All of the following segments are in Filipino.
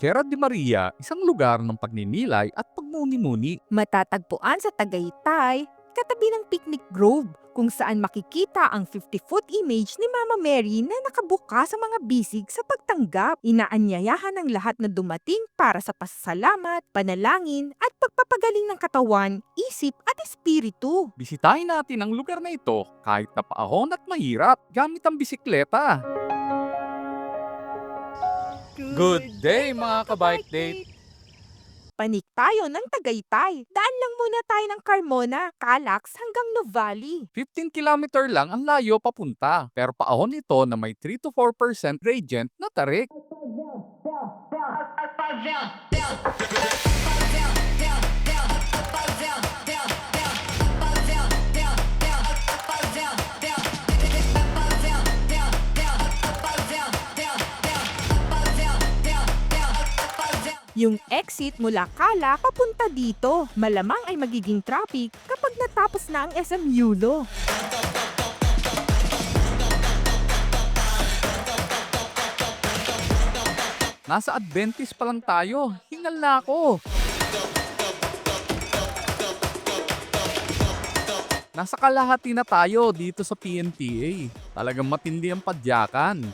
Sierra de Maria, isang lugar ng pagninilay at pagmuni-muni. Matatagpuan sa Tagaytay, katabi ng Picnic Grove, kung saan makikita ang 50-foot image ni Mama Mary na nakabuka sa mga bisig sa pagtanggap. Inaanyayahan ng lahat na dumating para sa pasasalamat, panalangin at pagpapagaling ng katawan, isip at espiritu. Bisitahin natin ang lugar na ito kahit napaahon at mahirap gamit ang bisikleta. Good day mga kabike date! Panik tayo ng Tagaytay. Daan lang muna tayo ng Carmona, Calax hanggang Nuvali. 15 kilometer lang ang layo papunta, pero paahon ito na may 3 to 4% gradient na tarik. Yung exit mula Calac papunta dito, malamang ay magiging traffic kapag natapos na ang SM Yulo. Nasa Adventist pa lang tayo, hingal na ako. Nasa kalahati na tayo dito sa PNPA. Talagang matindi ang padyakan.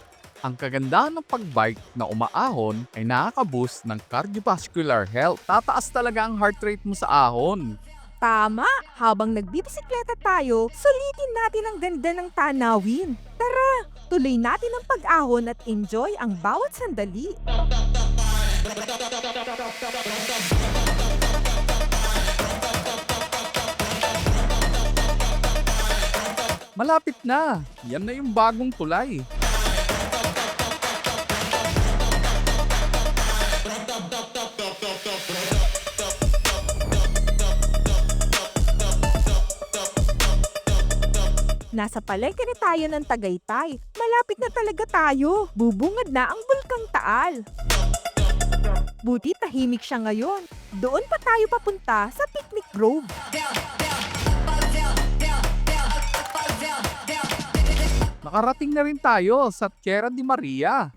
Ang kagandahan ng pagbike na umaahon ay nakaka-boost ng cardiovascular health. Tataas talaga ang heart rate mo sa ahon. Tama, habang nagbibisikleta tayo, sulitin natin ang ganda ng tanawin. Tara, tuloy natin ang pag-ahon at enjoy ang bawat sandali. Malapit na. Yan na yung bagong tulay. Nasa palengke na tayo ng Tagaytay. Malapit na talaga tayo. Bubungad na ang Bulkang Taal. Buti tahimik siya ngayon. Doon pa tayo papunta sa Picnic Grove. Nakarating na rin tayo sa Sierra de Maria.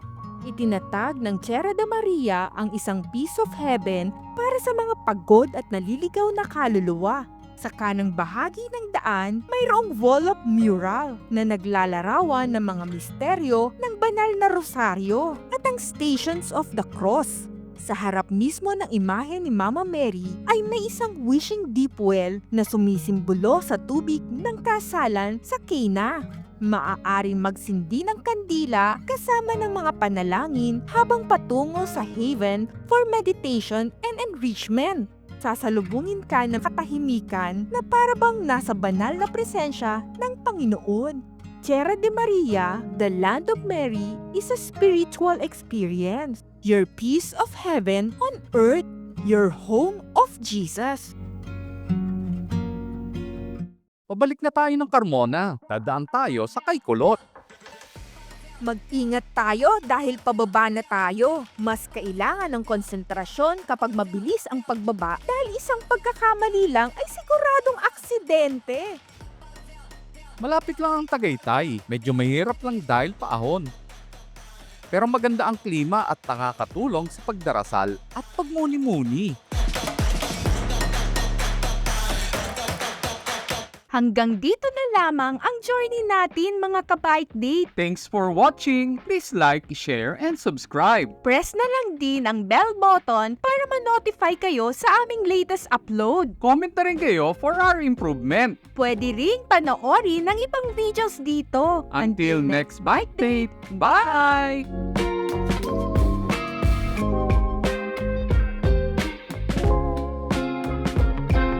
Itinatag ng Sierra de Maria ang isang piece of heaven para sa mga pagod at naliligaw na kaluluwa. Sa kanang bahagi ng daan, mayroong wall-up mural na naglalarawan ng mga misteryo ng banal na rosaryo at ang Stations of the Cross. Sa harap mismo ng imahe ni Mama Mary ay may isang wishing deep well na sumisimbolo sa tubig ng kasalan sa Cana. Maaaring magsindi ng kandila kasama ng mga panalangin habang patungo sa haven for meditation and enrichment. Sasalubungin ka ng katahimikan na parabang nasa banal na presensya ng Panginoon. Sierra de Maria, the land of Mary, is a spiritual experience. Your piece of heaven on earth, your home of Jesus. Pabalik na tayo ng Carmona. Dadaan tayo sa Kaykulot. Mag-ingat tayo dahil pababa na tayo. Mas kailangan ng konsentrasyon kapag mabilis ang pagbaba dahil isang pagkakamali lang ay siguradong aksidente. Malapit lang ang Tagaytay. Medyo mahirap lang dahil paahon. Pero maganda ang klima at nakakatulong sa pagdarasal at pagmuni-muni. Hanggang dito na lamang ang journey natin mga kabike date. Thanks for watching. Please like, share, and subscribe. Press na lang din ang bell button para ma-notify kayo sa aming latest upload. Comment na rin kayo for our improvement. Pwede ring panoorin ng ibang videos dito. Until next bike date. Bye!